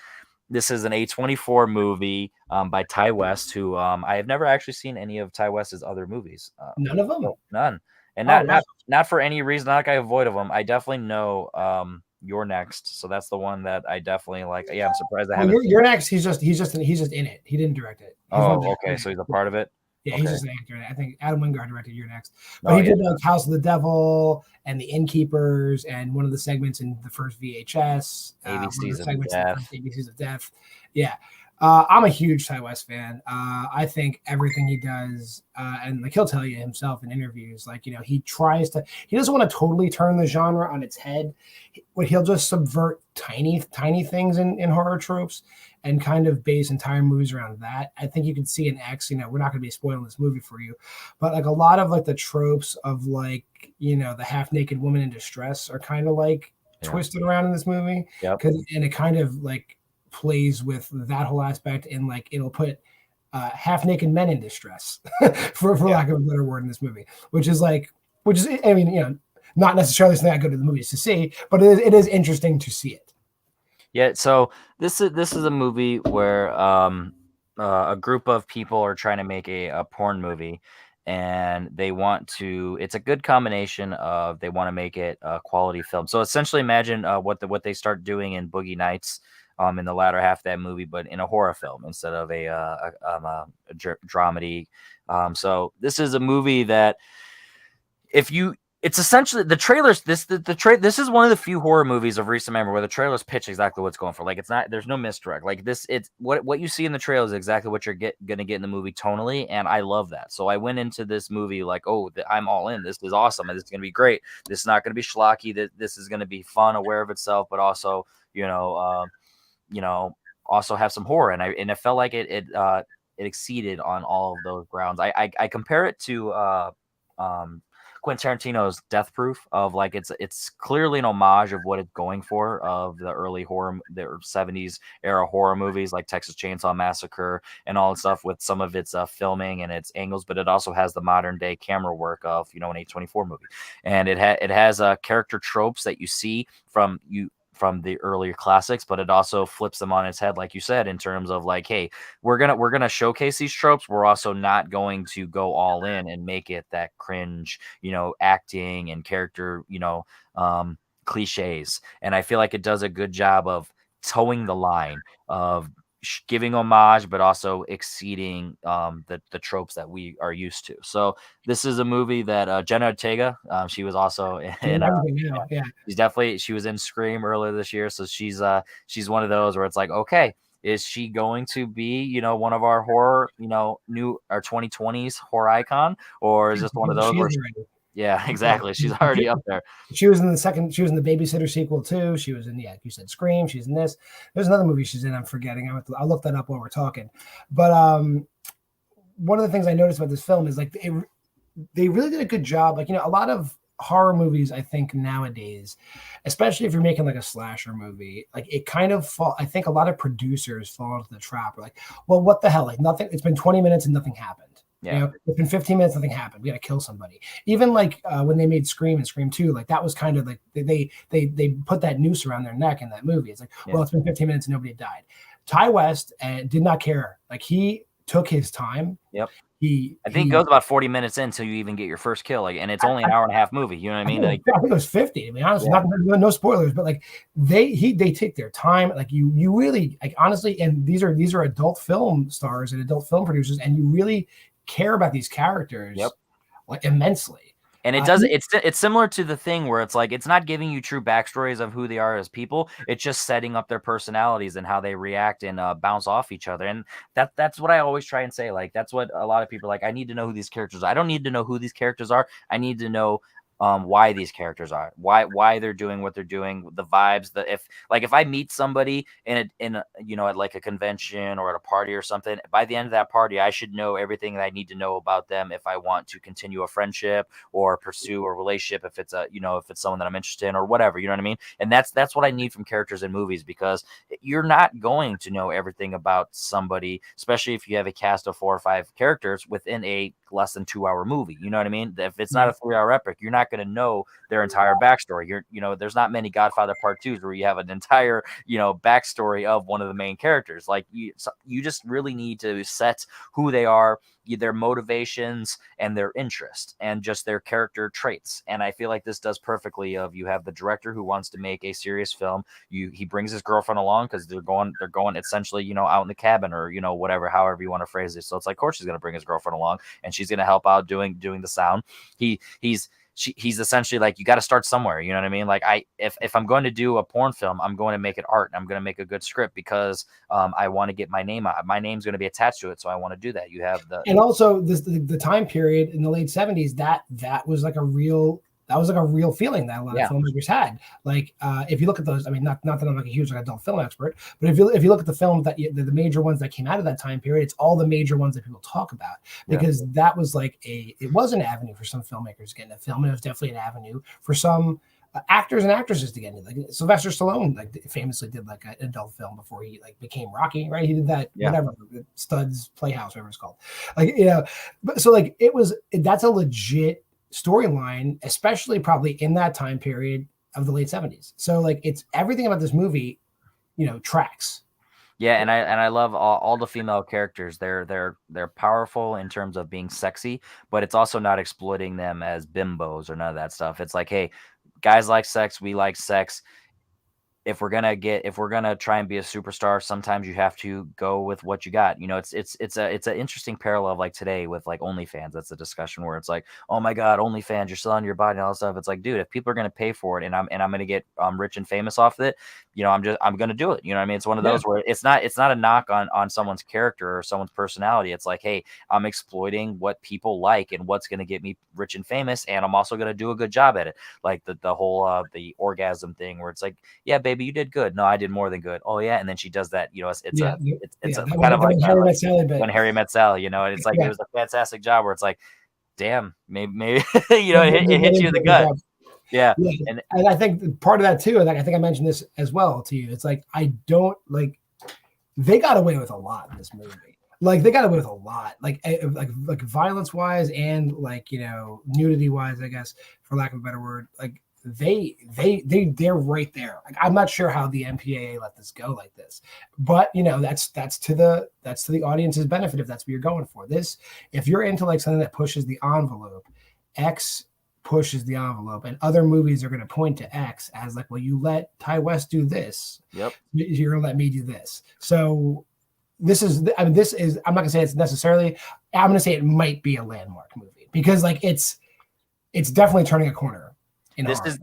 [SPEAKER 1] This is an A24 movie by Ty West, who I have never actually seen any of Ty West's other movies.
[SPEAKER 2] None of them.
[SPEAKER 1] None, and
[SPEAKER 2] Oh,
[SPEAKER 1] not
[SPEAKER 2] wow.
[SPEAKER 1] not for any reason. Not like I avoid of them. I definitely know You're Next, so that's the one that I definitely like. Yeah, I'm surprised I
[SPEAKER 2] Well,
[SPEAKER 1] haven't.
[SPEAKER 2] you're next. He's just in it. He didn't direct it. He's one of
[SPEAKER 1] Oh,
[SPEAKER 2] the
[SPEAKER 1] okay, so he's a part of it.
[SPEAKER 2] Yeah,
[SPEAKER 1] Okay.
[SPEAKER 2] he's just an actor. I think Adam Wingard directed You're Next, but
[SPEAKER 1] Oh,
[SPEAKER 2] he
[SPEAKER 1] yeah.
[SPEAKER 2] did like House of the Devil and The Innkeepers and one of the segments in the first VHS.
[SPEAKER 1] ABCs of
[SPEAKER 2] segments
[SPEAKER 1] Death.
[SPEAKER 2] in the first ABCs of Death. Yeah. I'm a huge Ty West fan. I think everything he does, and like he'll tell you himself in interviews, like, he doesn't want to totally turn the genre on its head, but he'll just subvert tiny things in horror tropes and kind of base entire movies around that. I think you can see in X, we're not going to be spoiling this movie for you, but like a lot of like the tropes of like, the half naked woman in distress are kind of like twisted around in this movie.
[SPEAKER 1] Yep.
[SPEAKER 2] And it kind of like plays with that whole aspect, and like it'll put half naked men in distress for lack of a better word in this movie, which is I mean, not necessarily something I go to the movies to see, but it is interesting to see it.
[SPEAKER 1] Yeah, so this is a movie where a group of people are trying to make a porn movie, and they want to. It's a good combination of they want to make it a quality film. So essentially, imagine what they start doing in Boogie Nights, in the latter half of that movie, but in a horror film instead of a dramedy. So this is a movie that it's essentially the trailers. This is one of the few horror movies of recent memory where the trailers pitch exactly what's going for. Like there's no misdirect. Like this, it's what you see in the trailer is exactly what you're gonna get in the movie tonally, and I love that. So I went into this movie like, I'm all in. This is awesome, and this is gonna be great. This is not gonna be schlocky. This is gonna be fun, aware of itself, but also also have some horror. And it felt like it exceeded on all of those grounds. I compare it to Quentin Tarantino's Death Proof, of like it's clearly an homage of what it's going for, of the early the 70s era horror movies like Texas Chainsaw Massacre and all that stuff, with some of its filming and its angles, but it also has the modern day camera work of an A24 movie, and it has character tropes that you see from the earlier classics, but it also flips them on its head, like you said, in terms of like, hey, we're gonna showcase these tropes. We're also not going to go all in and make it that cringe, acting and character, cliches. And I feel like it does a good job of towing the line of giving homage, but also exceeding the tropes that we are used to. So this is a movie that Jenna Ortega, she was also in. She was in Scream earlier this year, so she's one of those where it's like, okay, is she going to be one of our horror, our 2020s horror icon, or is this one of those where yeah, exactly. She's already up there.
[SPEAKER 2] She was in the Babysitter sequel too. She was in, you said Scream. She's in this. There's another movie she's in. I'm forgetting. I'll look that up while we're talking. But one of the things I noticed about this film is like they really did a good job. Like, a lot of horror movies, I think nowadays, especially if you're making like a slasher movie, like it kind of I think a lot of producers fall into the trap. We're like, well, what the hell? Like nothing. It's been 20 minutes and nothing happened.
[SPEAKER 1] Yeah.
[SPEAKER 2] It's been 15 minutes, nothing happened. We got to kill somebody. Even like when they made Scream and Scream 2, like that was kind of like they put that noose around their neck in that movie. It's like, well, it's been 15 minutes and nobody died. Ty West did not care. Like he took his time.
[SPEAKER 1] Yep. I think it goes about 40 minutes in until you even get your first kill. Like, and it's only an hour and a half movie. You know what I mean?
[SPEAKER 2] I think it was 50. I mean, honestly, no spoilers, but like they take their time. Like you really, like, honestly, and these are adult film stars and adult film producers, and you really care about these characters like immensely.
[SPEAKER 1] And it does. It's similar to the thing where it's like it's not giving you true backstories of who they are as people. It's just setting up their personalities and how they react and bounce off each other. And that's what I always try and say. Like that's what a lot of people are like. I need to know who these characters are. I don't need to know who these characters are. I need to know why these characters are, why they're doing what they're doing, the vibes. If I meet somebody in a at like a convention or at a party or something, by the end of that party, I should know everything that I need to know about them if I want to continue a friendship or pursue a relationship, if it's if it's someone that I'm interested in or whatever, you know what I mean? And that's what I need from characters in movies, because you're not going to know everything about somebody, especially if you have a cast of 4 or 5 characters within a less than 2 hour movie. You know what I mean? If it's not a 3 hour epic, you're not going to know their entire backstory. There's not many Godfather Part 2s where you have an entire, backstory of one of the main characters. Like you just really need to set who they are, their motivations and their interest and just their character traits. And I feel like this does perfectly of, you have the director who wants to make a serious film. He brings his girlfriend along because they're going essentially, out in the cabin or, whatever, however you want to phrase it. So it's like, of course she's going to bring his girlfriend along and she's going to help out doing the sound. He's essentially like, you got to start somewhere. You know what I mean? Like if I'm going to do a porn film, I'm going to make it art. And I'm going to make a good script because I want to get my name out. My name's going to be attached to it. So I want to do that. You have
[SPEAKER 2] and also the time period in the late 70s, that was like a real feeling that a lot of filmmakers had. Like, if you look at those, I mean, not that I'm like a huge adult film expert, but if you look at the films that the major ones that came out of that time period, it's all the major ones that people talk about, because that was like it was an avenue for some filmmakers to get into film, and it was definitely an avenue for some actors and actresses to get into. Like Sylvester Stallone, like famously did like an adult film before he like became Rocky, right? He did that whatever, Studs Playhouse, whatever it's called. Like, but so like that's a legit storyline, especially probably in that time period of the late 70s. So like it's everything about this movie, tracks.
[SPEAKER 1] Yeah, and I love all the female characters. They're powerful in terms of being sexy, but it's also not exploiting them as bimbos or none of that stuff. It's like, hey, guys like sex, we like sex. If we're gonna try and be a superstar, sometimes you have to go with what you got. It's an interesting parallel of like today with like OnlyFans. That's a discussion where it's like, oh my God, OnlyFans, you're selling your body and all that stuff. It's like, dude, if people are gonna pay for it and I'm gonna get rich and famous off of it, I'm gonna do it. You know what I mean? It's one of those where it's not a knock on someone's character or someone's personality. It's like, hey, I'm exploiting what people like and what's gonna get me rich and famous, and I'm also gonna do a good job at it. Like the whole the orgasm thing where it's like, yeah, baby, you did good. No, I did more than good. Oh yeah, and then she does that. It's kind of like
[SPEAKER 2] Harry Met Sally bit.
[SPEAKER 1] When Harry Met Sally. And it's like it was a fantastic job where it's like, damn, maybe it hits you in the gut. Yeah.
[SPEAKER 2] And I think part of that too, and I think I mentioned this as well to you. It's like they got away with a lot in this movie. Like they got away with a lot, like violence wise and like nudity wise, I guess, for lack of a better word. Like they're right there. Like, I'm not sure how the MPAA let this go like this, but that's to the audience's benefit if that's what you're going for. This, if you're into like something that pushes the envelope, X pushes the envelope, and other movies are going to point to X as like, well, you let Ty West do this, you're going to let me do this. So this is, I'm not going to say it's necessarily, I'm going to say it might be a landmark movie because like it's definitely turning a corner.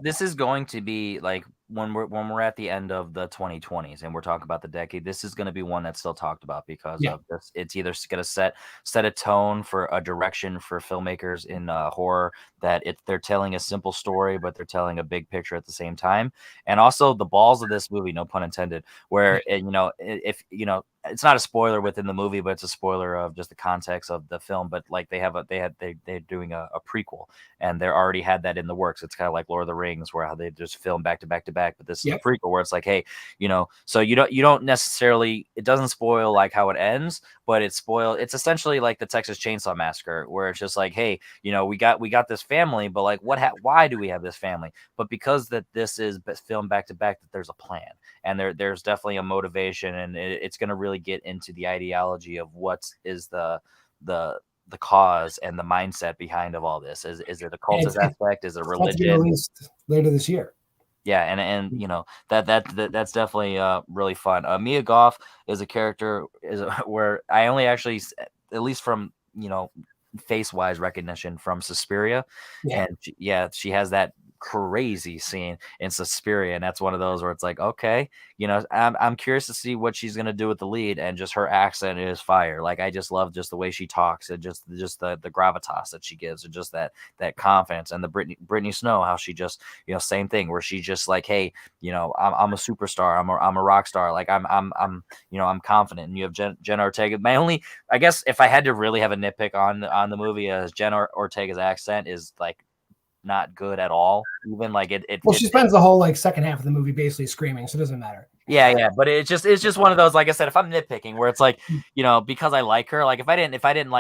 [SPEAKER 1] This is going to be like when we're at the end of the 2020s and we're talking about the decade, this is going to be one that's still talked about because of this. It's either going to set a tone for a direction for filmmakers in horror, that they're telling a simple story, but they're telling a big picture at the same time. And also the balls of this movie, no pun intended, where it's not a spoiler within the movie, but it's a spoiler of just the context of the film. But like they're doing a prequel, and they already had that in the works. It's kind of like Lord of the Rings, where how they just film back to back to back. But this is a prequel where it's like, hey, so you don't necessarily, it doesn't spoil like how it ends, but it's essentially like the Texas Chainsaw Massacre, where it's just like, hey, we got this family, but like why do we have this family? But because that this is filmed back to back, that there's a plan, and there's definitely a motivation, and it's going to really get into the ideology of what is the cause and the mindset behind of all this. Is it a cultist aspect? Is it religion?
[SPEAKER 2] Released later this year.
[SPEAKER 1] Yeah, and that's definitely really fun. Mia Goth is a character where I only actually, at least from face wise recognition from Suspiria, and she has that crazy scene in Suspiria, and that's one of those where it's like, okay, I'm curious to see what she's gonna do with the lead, and just her accent is fire. Like I just love just the way she talks, and just the gravitas that she gives, and just that confidence, and the Brittany Snow, how she just same thing, where she just like, hey, I'm a superstar, I'm a rock star, like I'm confident. And you have Jenna Ortega. My only, I guess, if I had to really have a nitpick on the movie, is Jenna Ortega's accent is like not good at all. Even like
[SPEAKER 2] she spends the whole like second half of the movie basically screaming, so it doesn't matter.
[SPEAKER 1] Yeah, but it's just one of those, like I said, if I'm nitpicking, where it's like, because I like her, like if I didn't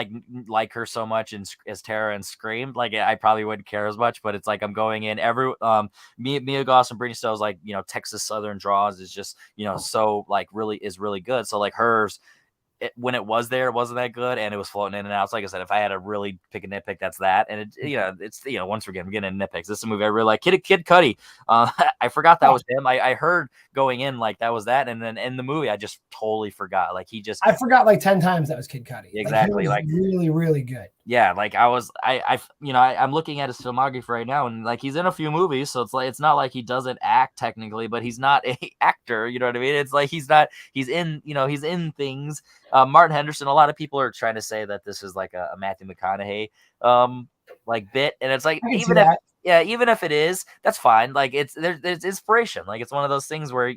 [SPEAKER 1] like her so much as Tara and Scream, like I probably wouldn't care as much. But it's like I'm going in Mia Goth and Brittany Snow's like Texas Southern draws is just so like really good. So like hers, when it was there, it wasn't that good, and it was floating in and out. So like I said, if I had to really pick a nitpick, that's that. And it's once again, I'm getting into nitpicks. This is a movie I really like. Kid Cudi. I forgot that was him. I heard going in like that was that, and then in the movie I just totally forgot. Like I
[SPEAKER 2] forgot like 10 times that was Kid Cudi.
[SPEAKER 1] Exactly.
[SPEAKER 2] Like really, really good.
[SPEAKER 1] Yeah, like I'm looking at his filmography right now, and like he's in a few movies, so it's not like he doesn't act technically, but he's not an actor. You know what I mean? It's like he's in things. Martin Henderson. A lot of people are trying to say that this is like a Matthew McConaughey like bit, and it's like even if it is, that's fine. Like there's inspiration. Like it's one of those things where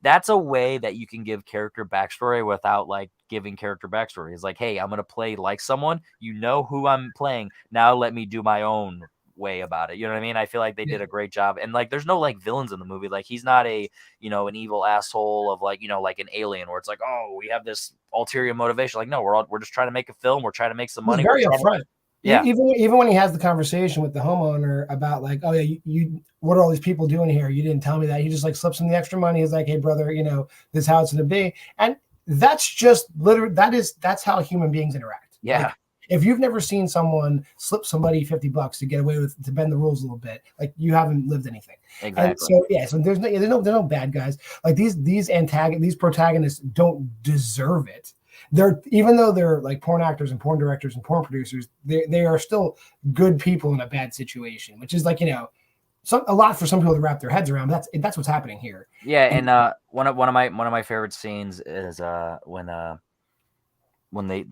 [SPEAKER 1] that's a way that you can give character backstory without like giving character backstory. It's like, hey, I'm gonna play like someone, who I'm playing. Now let me do my own way about it. You know what I mean? I feel like they did a great job. And like there's no like villains in the movie. Like he's not an evil asshole of like like an Alien, where it's like, oh, we have this ulterior motivation. Like no, we're just trying to make a film. We're trying to make some money.
[SPEAKER 2] He's very upfront.
[SPEAKER 1] Yeah.
[SPEAKER 2] Even when he has the conversation with the homeowner about like, oh yeah, you what are all these people doing here? You didn't tell me that. He just like slips him the extra money. He's like, hey brother, this is how it's gonna be. And that's just literally that's how human beings interact.
[SPEAKER 1] Yeah.
[SPEAKER 2] Like, if you've never seen someone slip somebody $50 to get away with, to bend the rules a little bit, like you haven't lived anything.
[SPEAKER 1] Exactly.
[SPEAKER 2] And so there's no bad guys. Like these protagonists don't deserve it. Even though they're like porn actors and porn directors and porn producers, they are still good people in a bad situation, which is like a lot for some people to wrap their heads around. But that's what's happening here.
[SPEAKER 1] Yeah, and one of my favorite scenes is when they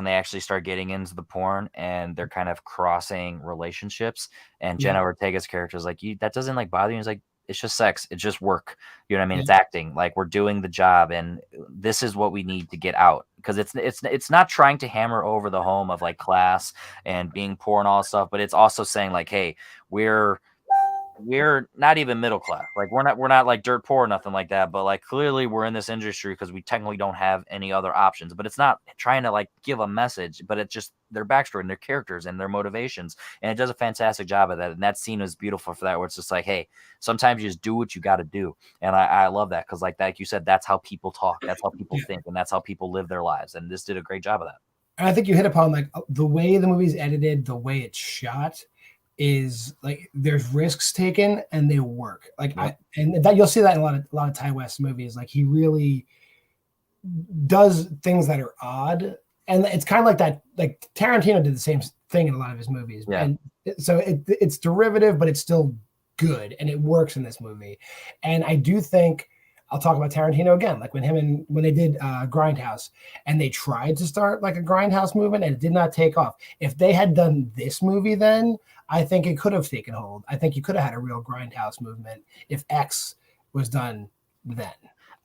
[SPEAKER 1] actually start getting into the porn and they're kind of crossing relationships, and Jenna Ortega's character is like, that doesn't like bother you. It's like, it's just sex. It's just work. You know what I mean? It's acting. Like we're doing the job, and this is what we need to get out, because it's not trying to hammer over the home of like class and being poor and all that stuff, but it's also saying like, hey, we're not even middle class. Like we're not like dirt poor or nothing like that, but like clearly we're in this industry because we technically don't have any other options. But it's not trying to like give a message, but it's just their backstory and their characters and their motivations. And it does a fantastic job of that. And that scene is beautiful for that, where it's just like, hey, sometimes you just do what you got to do. And I love that, because like you said, that's how people talk, that's how people think, and that's how people live their lives. And this did a great job of that.
[SPEAKER 2] And I think you hit upon like the way the movie's edited, the way it's shot is like there's risks taken and they work. Like and that you'll see that in a lot of Ty West movies. Like he really does things that are odd, and it's kind of like that. Like Tarantino did the same thing in a lot of his movies, and so it's derivative, but it's still good and it works in this movie. And I do think I'll talk about Tarantino again, like when they did Grindhouse, and they tried to start like a Grindhouse movement and it did not take off. If they had done this movie then, I think it could have taken hold. I think you could have had a real Grindhouse movement if X was done then.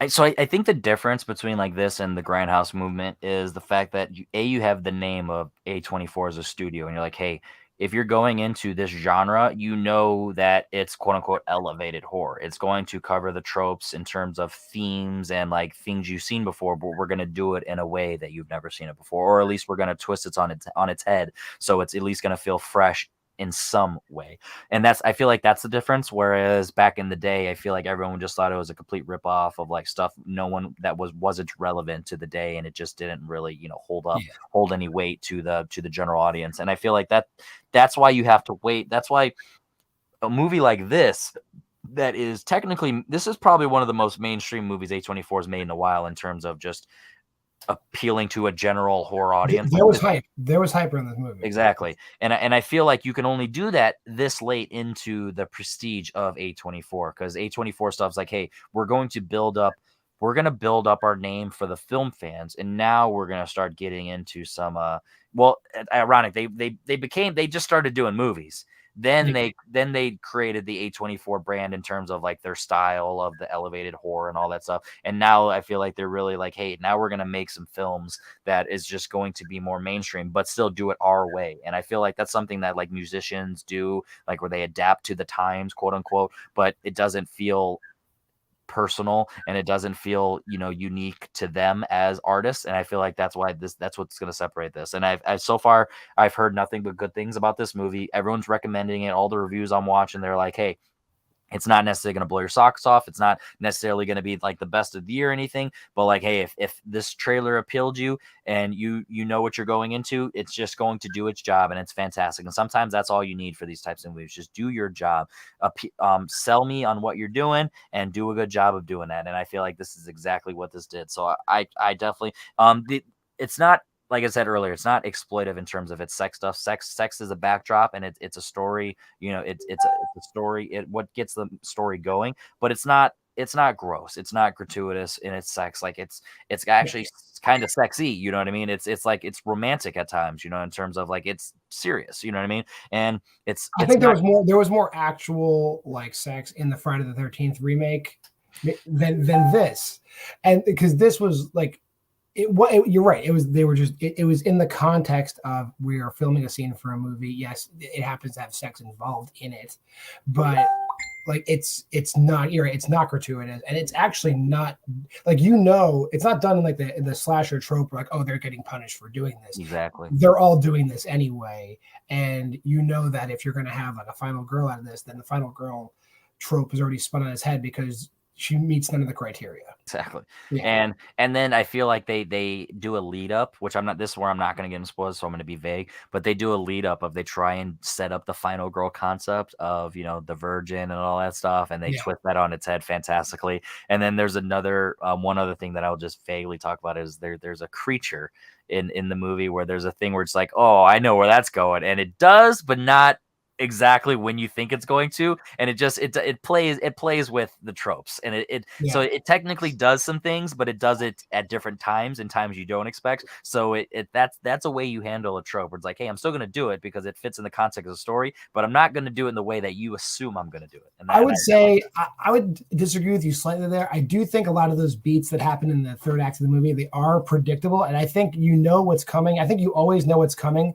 [SPEAKER 1] So I think the difference between like this and the Grindhouse movement is the fact that you have the name of A24 as a studio, and you're like, hey, if you're going into this genre, you know that it's quote unquote elevated horror. It's going to cover the tropes in terms of themes and like things you've seen before, but we're going to do it in a way that you've never seen it before, or at least we're going to twist it on its head. So it's at least going to feel fresh in some way. And I feel like that's the difference. Whereas back in the day, I feel like everyone just thought it was a complete ripoff of like stuff wasn't relevant to the day, and it just didn't really, hold any weight to the general audience. And I feel like that's why you have to wait. That's why a movie like this, that is technically, this is probably one of the most mainstream movies A24 has made in a while in terms of just appealing to a general horror audience.
[SPEAKER 2] There was hype. There was hype around this movie.
[SPEAKER 1] Exactly. And I feel like you can only do that this late into the prestige of A24, because A24 stuff's like, hey, we're going to build up our name for the film fans, and now we're going to start getting into some ironic. They just started doing movies. Then they created the A24 brand in terms of like their style of the elevated horror and all that stuff. And now I feel like they're really like, hey, now we're going to make some films that is just going to be more mainstream, but still do it our way. And I feel like that's something that like musicians do, like where they adapt to the times, quote unquote, but it doesn't feel personal and it doesn't feel, unique to them as artists. And I feel like that's what's going to separate this. And I've so far I've heard nothing but good things about this movie. Everyone's recommending it. All the reviews I'm watching, they're like, hey, it's not necessarily going to blow your socks off. It's not necessarily going to be like the best of the year or anything, but like, hey, if this trailer appealed you and you know what you're going into, it's just going to do its job, and it's fantastic. And sometimes that's all you need for these types of movies. Just do your job, sell me on what you're doing, and do a good job of doing that. And I feel like this is exactly what this did. So I definitely it's not, like I said earlier, it's not exploitive in terms of its sex stuff. Sex is a backdrop, and it's a story. It's a story. What gets the story going, but it's not gross. It's not gratuitous in its sex. Like it's actually kind of sexy. You know what I mean? It's like it's romantic at times. In terms of like it's serious. You know what I mean? And
[SPEAKER 2] I think there was more actual like sex in the Friday the 13th remake than this, and because this was like. You're right. It was in the context of we are filming a scene for a movie. Yes, it happens to have sex involved in it, but like it's not. You're right, it's not gratuitous, and it's actually not like it's not done in like the slasher trope. Like, oh, they're getting punished for doing this.
[SPEAKER 1] Exactly.
[SPEAKER 2] They're all doing this anyway, and that if you're going to have like a final girl out of this, then the final girl trope is already spun on its head because she meets none of the criteria.
[SPEAKER 1] Exactly.
[SPEAKER 2] Yeah.
[SPEAKER 1] And then I feel like they do a lead up, which this is where I'm not going to get into spoilers, so I'm going to be vague, but they do a lead up they try and set up the final girl concept of, the virgin and all that stuff. And they twist that on its head fantastically. And then there's one other thing that I'll just vaguely talk about is there's a creature in the movie where there's a thing where it's like, oh, I know where that's going. And it does, but not exactly when you think it's going to, and it plays with the tropes, and so it technically does some things, but it does it at different times and times you don't expect. So that's a way you handle a trope where it's like, hey, I'm still going to do it because it fits in the context of the story, but I'm not going to do it in the way that you assume I'm going to do it. And
[SPEAKER 2] I would disagree with you slightly there. I do think a lot of those beats that happen in the third act of the movie, they are predictable, and I think what's coming. I think you always know what's coming,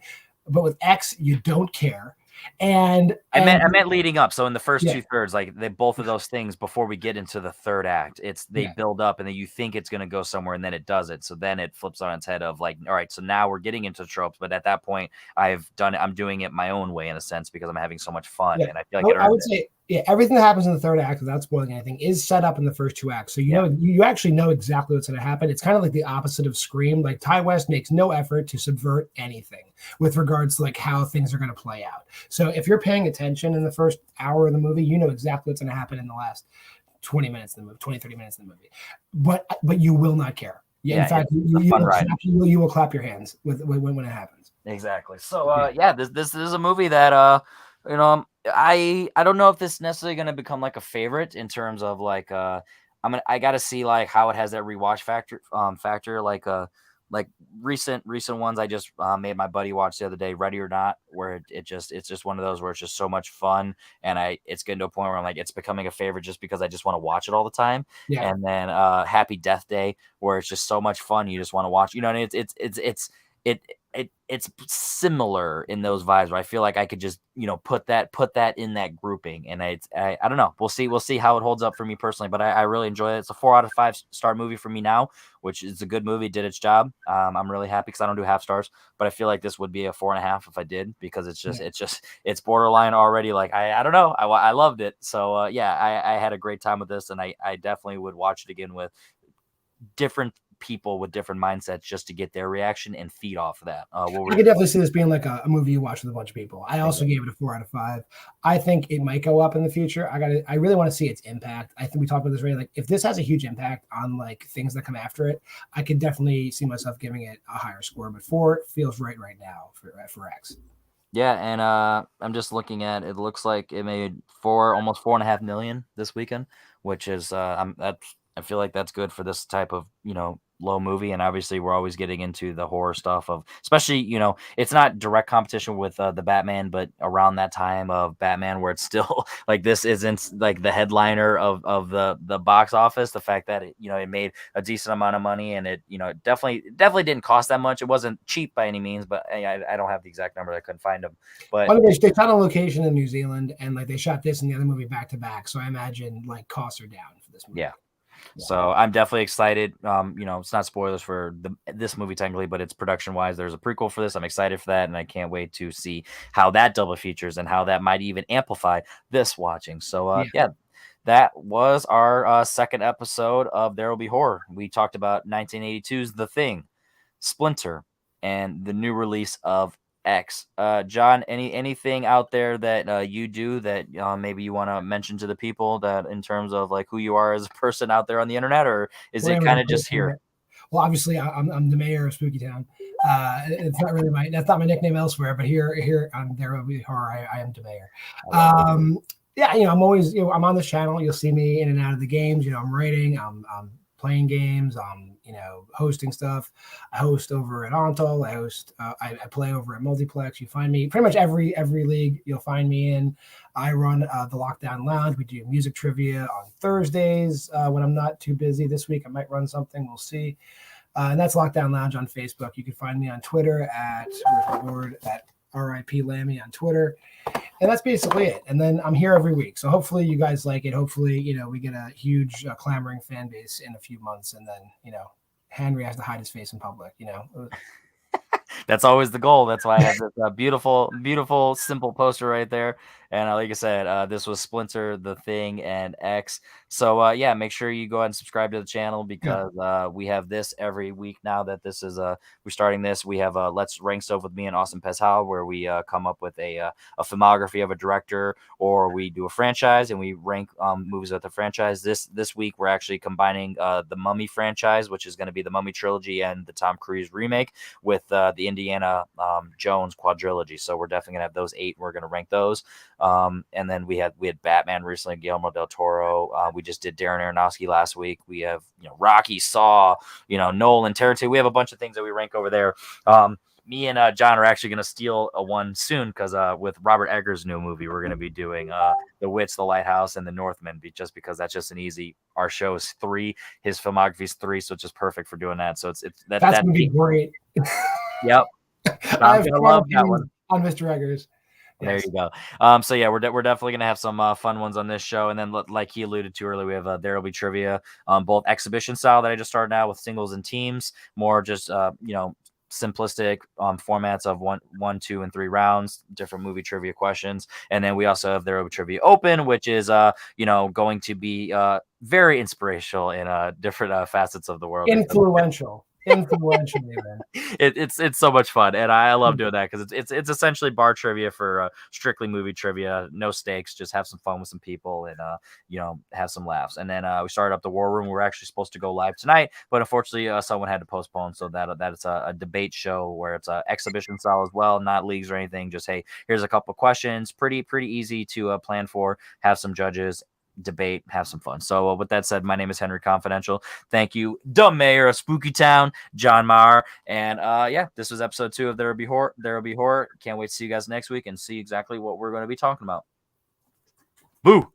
[SPEAKER 2] but with X, you don't care. And
[SPEAKER 1] I meant leading up. So in the first 2/3, like both of those things before we get into the third act, they build up, and then you think it's going to go somewhere, and then it does it. So then it flips on its head of like, all right, so now we're getting into tropes, but at that point I'm doing it my own way in a sense because I'm having so much fun, and I feel like
[SPEAKER 2] I would say everything that happens in the third act, without spoiling anything, is set up in the first two acts. So you actually know exactly what's going to happen. It's kind of like the opposite of Scream. Like Ty West makes no effort to subvert anything with regards to like how things are going to play out. So if you're paying attention in the first hour of the movie, you know exactly what's going to happen in the last 20 minutes of the movie, 20, 30 minutes of the movie. But you will not care. In fact, you will clap your hands when it happens.
[SPEAKER 1] Exactly. So this is a movie that I don't know if this is necessarily going to become like a favorite in terms of like I got to see like how it has that rewatch factor like recent ones I just made my buddy watch the other day, Ready or Not, where it's just one of those where it's just so much fun, and it's getting to a point where I'm like, it's becoming a favorite just because I just want to watch it all the time. And then Happy Death Day, where it's just so much fun, you just want to watch, and it's similar in those vibes where I feel like I could just put that in that grouping, and I don't know, we'll see how it holds up for me personally, but I really enjoy it. It's a 4 out of 5 star movie for me now, which is a good movie, did its job. I'm really happy because I don't do half stars, but I feel like this would be a 4.5 if I did, because it's borderline already. Like I don't know, I loved it. So I had a great time with this, and I definitely would watch it again with different people with different mindsets just to get their reaction and feed off of that.
[SPEAKER 2] I could definitely see this being like a movie you watch with a bunch of people. I also gave it a 4 out of 5. I think it might go up in the future. I really want to see its impact. I think we talked about this already. Like, if this has a huge impact on like things that come after it, I could definitely see myself giving it a higher score. But 4 feels right now for X.
[SPEAKER 1] Yeah, and I'm just looking at it. Looks like it made almost 4.5 million this weekend, which is I feel like that's good for this type of low movie. And obviously, we're always getting into the horror stuff of, especially it's not direct competition with the Batman, but around that time of Batman, where it's still like this isn't like the headliner of the box office. The fact that it made a decent amount of money, and it definitely didn't cost that much. It wasn't cheap by any means, but I don't have the exact number. I couldn't find them. But
[SPEAKER 2] they shot on location in New Zealand, and like they shot this and the other movie back to back. So I imagine like costs are down for this movie.
[SPEAKER 1] Yeah. So I'm definitely excited. It's not spoilers for this movie technically, but it's production wise. There's a prequel for this. I'm excited for that, and I can't wait to see how that double features and how that might even amplify this watching. So that was our second episode of There Will Be Horror. We talked about 1982's The Thing, Splinter, and the new release of X. John, anything out there that you do that maybe you want to mention to the people, that in terms of like who you are as a person out there on the internet, or is it kind of just here?
[SPEAKER 2] Well, obviously I'm the mayor of Spooky Town. It's not really that's not my nickname elsewhere, but here on There Will Be Horror, I am the mayor. I'm always I'm on this channel. You'll see me in and out of the games. I'm writing, I'm playing games, hosting stuff. I host over at Ontal. I play over at Multiplex. You find me pretty much every league you'll find me in. I run the Lockdown Lounge. We do music trivia on Thursdays when I'm not too busy. This week I might run something. We'll see. And that's Lockdown Lounge on Facebook. You can find me on Twitter at RIP Lammy on Twitter. And that's basically it. And then I'm here every week. So hopefully you guys like it. Hopefully, we get a huge clamoring fan base in a few months. And then, Henry has to hide his face in public,
[SPEAKER 1] That's always the goal. That's why I have this beautiful, simple poster right there. And like I said, this was Splinter, The Thing, and X. So make sure you go ahead and subscribe to the channel, because we have this every week now that this is we're starting this. We have Let's Rank Stuff with me and Austin Pezhal, where we come up with a filmography of a director, or we do a franchise and we rank movies with the franchise. This week we're actually combining the Mummy franchise, which is going to be the Mummy trilogy and the Tom Cruise remake, with the Indiana Jones quadrilogy. So we're definitely gonna have those 8. We're gonna rank those. And then we had Batman recently, Guillermo del Toro. We just did Darren Aronofsky last week. We have Rocky, Saw, Nolan, Tarantino. We have a bunch of things that we rank over there. Me and John are actually going to steal one soon, because with Robert Eggers' new movie, we're going to be doing The Witch, The Lighthouse, and The Northman, just because that's just an easy. Our show is 3, his filmography is 3, so it's just perfect for doing that. So that's
[SPEAKER 2] going to be great.
[SPEAKER 1] Yep, I'm going to love that one
[SPEAKER 2] on Mr. Eggers.
[SPEAKER 1] There you go. So yeah, we're definitely gonna have some fun ones on this show, and then like he alluded to earlier, we have There Will Be Trivia, both exhibition style that I just started out with singles and teams, more just simplistic formats of 1, 2, and 3 rounds, different movie trivia questions, and then we also have There Will Be Trivia Open, which is going to be very inspirational in different facets of the world.
[SPEAKER 2] Influential. Even.
[SPEAKER 1] It's so much fun, and I love doing that, because it's essentially bar trivia for strictly movie trivia. No stakes, just have some fun with some people, and have some laughs. And then we started up the War Room. We're actually supposed to go live tonight, but unfortunately someone had to postpone, so that it's a debate show where it's a exhibition style as well, not leagues or anything. Just, hey, here's a couple questions, pretty easy to plan for, have some judges, debate, have some fun. So with that said, my name is Henry Confidential. Thank you, the mayor of Spooky Town, John Maher. And this was episode 2 of There Will Be Horror. There Will Be Horror. Can't wait to see you guys next week and see exactly what we're going to be talking about. Boo!